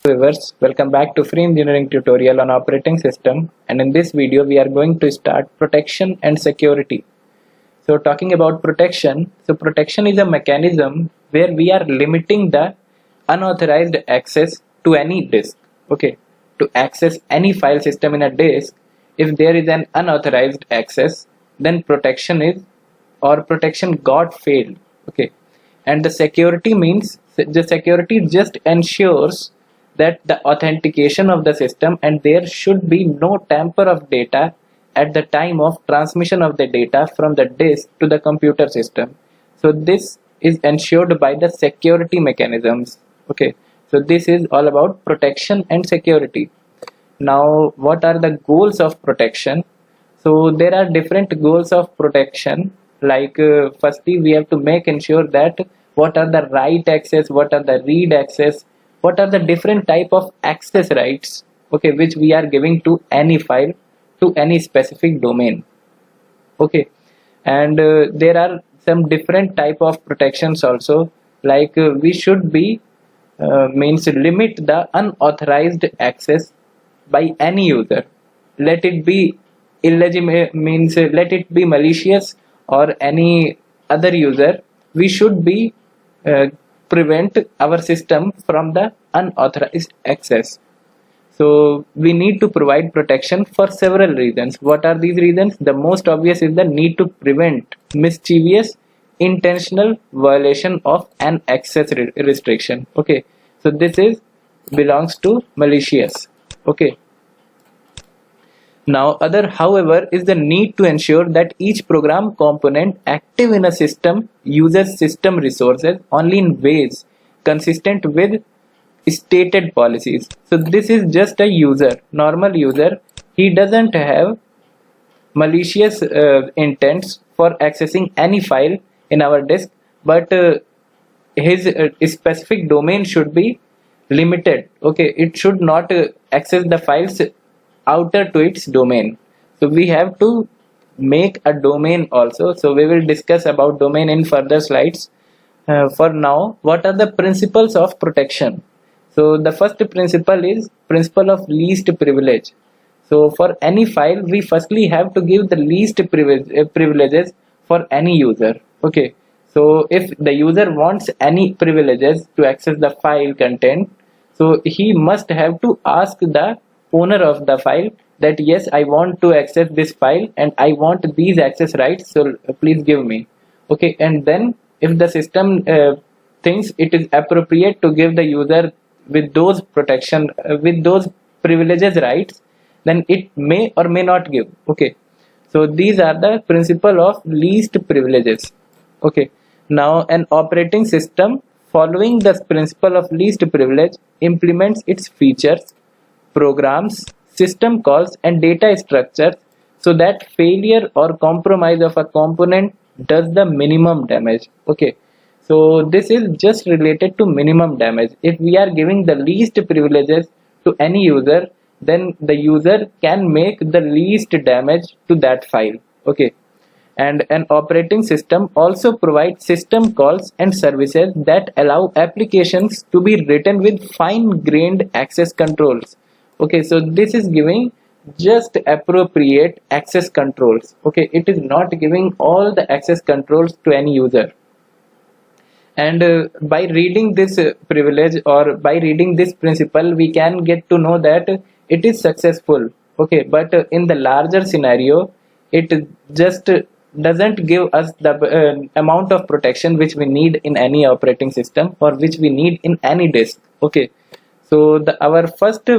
Viewers, welcome back to free engineering tutorial on operating system, and in this video we are going to start protection and security. So talking about protection, protection is a mechanism where we are limiting the unauthorized access to any disk. Okay, to access any file system in a disk, if there is an unauthorized access, then protection got failed. Okay, and the security means the security just ensures that the authentication of the system, and there should be no tamper of data at the time of transmission of the data from the disk to the computer system. So this is ensured by the security mechanisms. Okay, so this is all about protection and security. Now what are the goals of protection? So there are different goals of protection, like firstly we have to make ensure that what are the write access, what are the read access, what are the different type of access rights, okay, which we are giving to any file, to any specific domain. Okay, and there are some different type of protections also, like we should be means limit the unauthorized access by any user. Let it be illegitimate, means let it be malicious or any other user, we should be prevent our system from the unauthorized access. So we need to provide protection for several reasons. What are these reasons? The most obvious is the need to prevent mischievous intentional violation of an access restriction. Okay, so this is belongs to malicious. Okay, now other however is the need to ensure that each program component active in a system uses system resources only in ways consistent with stated policies. So this is just a user, normal user. He doesn't have malicious intents for accessing any file in our disk, but his specific domain should be limited. Okay, it should not access the files outer to its domain. So we have to make a domain also. So we will discuss about domain in further slides. For now, what are the principles of protection? So the first principle is principle of least privilege. So for any file, we firstly have to give the least privileges for any user. Okay, so if the user wants any privileges to access the file content, so he must have to ask the owner of the file that yes, I want to access this file and I want these access rights, so please give me. Okay, and then if the system thinks it is appropriate to give the user with those protection with those privileges rights, then it may or may not give. Okay, so these are the principle of least privileges. Okay, now an operating system following the principle of least privilege implements its features, programs, system calls and data structures so that failure or compromise of a component does the minimum damage. Okay, so this is just related to minimum damage. If we are giving the least privileges to any user, then the user can make the least damage to that file. Okay, and an operating system also provides system calls and services that allow applications to be written with fine-grained access controls. Okay, so this is giving just appropriate access controls. Okay, it is not giving all the access controls to any user. And by reading this privilege or by reading this principle, we can get to know that it is successful. Okay, but in the larger scenario, it just doesn't give us the amount of protection which we need in any operating system or which we need in any disk. Okay, so our first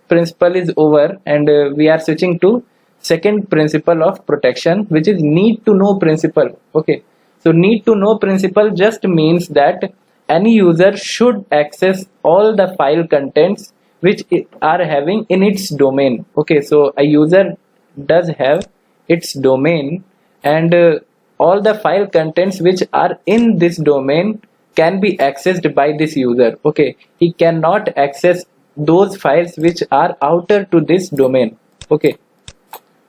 principle is over, and we are switching to second principle of protection, which is need to know principle. Okay, so need to know principle just means that any user should access all the file contents which are having in its domain. Okay, so a user does have its domain, and all the file contents which are in this domain can be accessed by this user. Okay, he cannot access those files which are outer to this domain. Okay,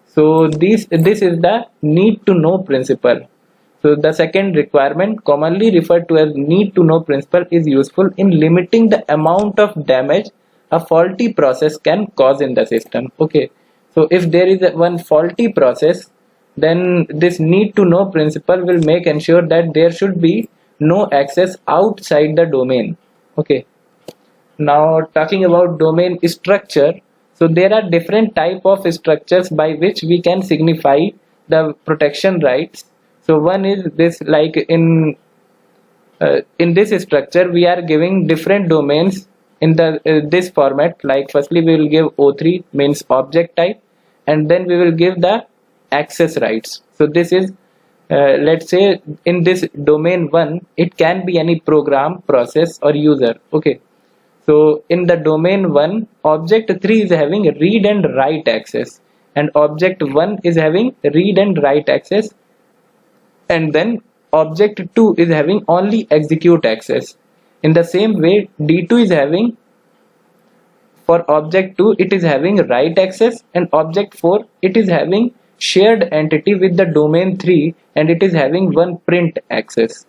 so this is the need to know principle. So the second requirement, commonly referred to as need to know principle, is useful in limiting the amount of damage a faulty process can cause in the system. Okay, so if there is one faulty process, then this need to know principle will make ensure that there should be no access outside the domain. Okay, now talking about domain structure, so there are different type of structures by which we can signify the protection rights. So one is this, like in this structure we are giving different domains in the this format. Like firstly we will give O3 means object type, and then we will give the access rights. So this is let's say in this domain 1 it can be any program, process or user. Okay, so in the domain 1, object 3 is having read and write access, and object 1 is having read and write access, and then object 2 is having only execute access. In the same way, D2 is having, for object 2 it is having write access, and object 4 it is having shared entity with the domain 3 and it is having one print access.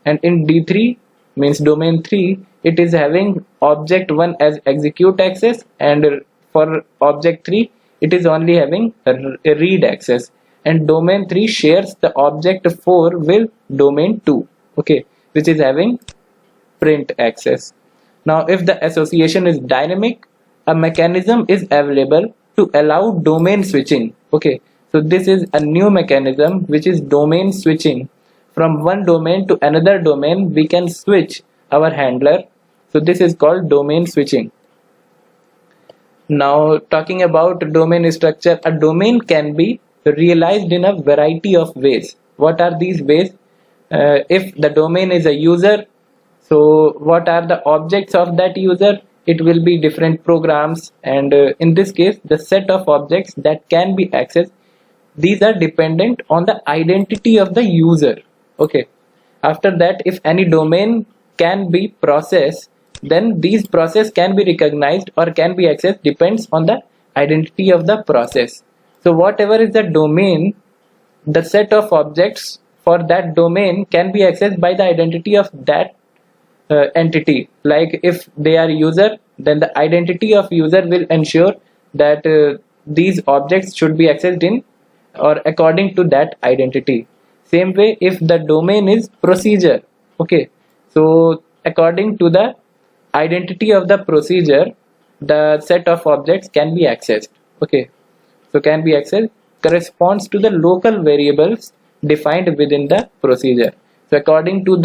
And in D3 means domain 3, it is having object 1 as execute access, and for object 3 it is only having a read access, and domain 3 shares the object 4 with domain 2, okay, which is having print access. Now if the association is dynamic, a mechanism is available to allow domain switching. Okay, so this is a new mechanism which is domain switching. From one domain to another domain we can switch our handler, so this is called domain switching. Now talking about domain structure, a domain can be realized in a variety of ways. What are these ways? If the domain is a user, so what are the objects of that user? It will be different programs, and in this case the set of objects that can be accessed, these are dependent on the identity of the user. Okay, after that if any domain can be processed, then these process can be recognized or can be accessed depends on the identity of the process. So whatever is the domain, the set of objects for that domain can be accessed by the identity of that entity. Like if they are user, then the identity of user will ensure that these objects should be accessed in or according to that identity. Same way if the domain is procedure, okay, so according to the identity of the procedure the set of objects can be accessed. Okay, so can be accessed corresponds to the local variables defined within the procedure. So according to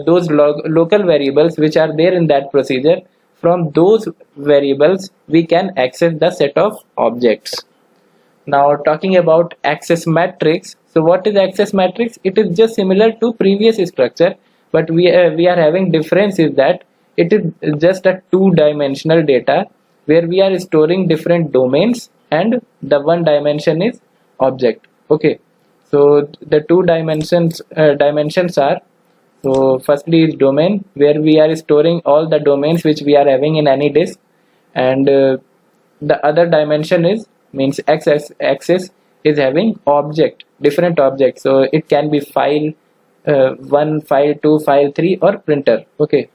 those local variables which are there in that procedure, from those variables we can access the set of objects. Now talking about access matrix. So what is access matrix? It is just similar to previous structure, but we are having difference is that it is just a two-dimensional data where we are storing different domains and the one dimension is object. Okay, so the two dimensions are, so firstly is domain where we are storing all the domains which we are having in any disk, and the other dimension is means axis is having object, different objects. So it can be file 1, file 2, file 3 or printer. Okay,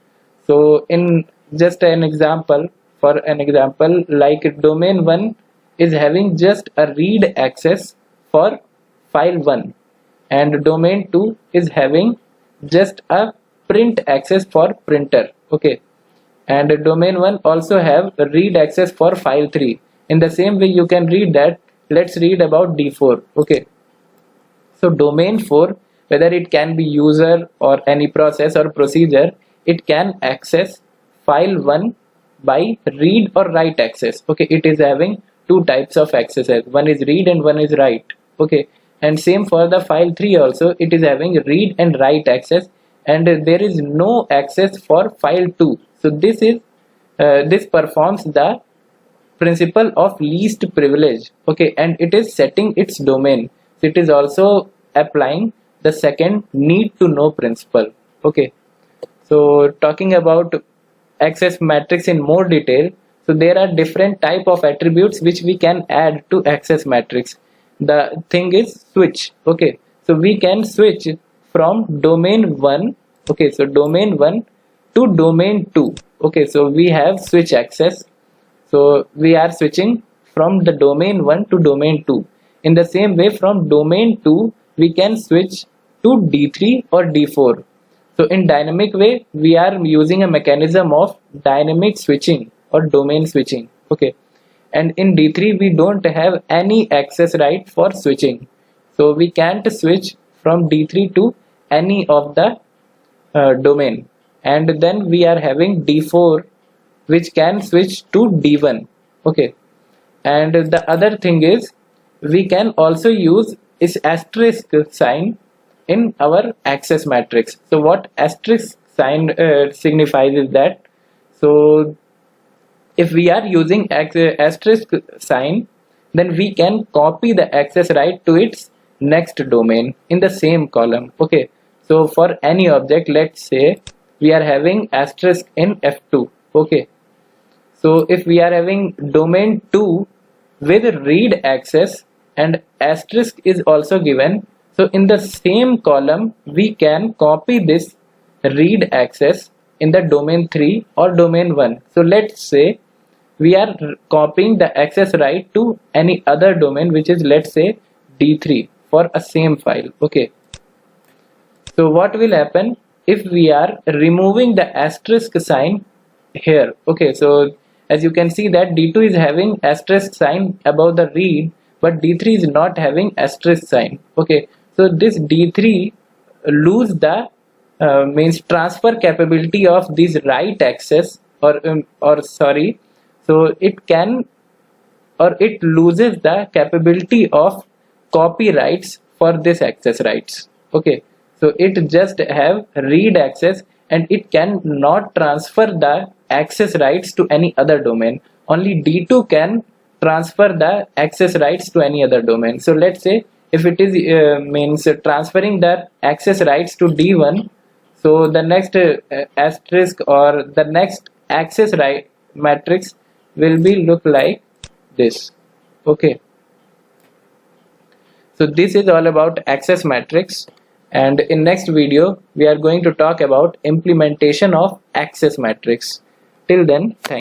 so in just an example, for an example, like domain 1 is having just a read access for file 1 and domain 2 is having just a print access for printer. Okay, and domain 1 also have a read access for file 3. In the same way you can read that. Let's read about D4. Okay, so domain 4, whether it can be user or any process or procedure, it can access file 1 by read or write access. Okay, it is having two types of accesses, one is read and one is write. Okay, and same for the file 3 also, it is having read and write access, and there is no access for file 2. So this is this performs the principle of least privilege. Okay, and it is setting its domain, so it is also applying the second need to know principle. Okay, so talking about access matrix in more detail, so there are different type of attributes which we can add to access matrix. The thing is switch. Okay, so we can switch from domain 1, okay, so domain 1 to domain 2. Okay, so we have switch access, so we are switching from the domain 1 to domain 2. In the same way, from domain 2 we can switch to D3 or D4. So in dynamic way, we are using a mechanism of dynamic switching or domain switching. Okay, and in D3 we don't have any access right for switching, so we can't switch from D3 to any of the domain. And then we are having D4 which can switch to D1. Okay, and the other thing is we can also use is asterisk sign in our access matrix. So what asterisk sign signifies is that, so if we are using asterisk sign, then we can copy the access right to its next domain in the same column. Okay, so for any object, let's say we are having asterisk in F2. Okay, so if we are having domain 2 with read access and asterisk is also given, so in the same column we can copy this read access in the domain 3 or domain 1. So let's say we are copying the access right to any other domain, which is, let's say, D3 for a same file. Okay, so what will happen if we are removing the asterisk sign here? Okay, so as you can see that D2 is having asterisk sign above the read, but D3 is not having asterisk sign. Okay, so this D3 lose the means transfer capability of this write access, or sorry, so it can, or it loses the capability of copyrights for this access rights. Okay, so it just have read access and it can not transfer the access rights to any other domain. Only D2 can transfer the access rights to any other domain. So let's say if it is means transferring the access rights to D1, so the next asterisk or the next access right matrix will be look like this. Okay, so this is all about access matrix, and in next video we are going to talk about implementation of access matrix. Till then, thank you.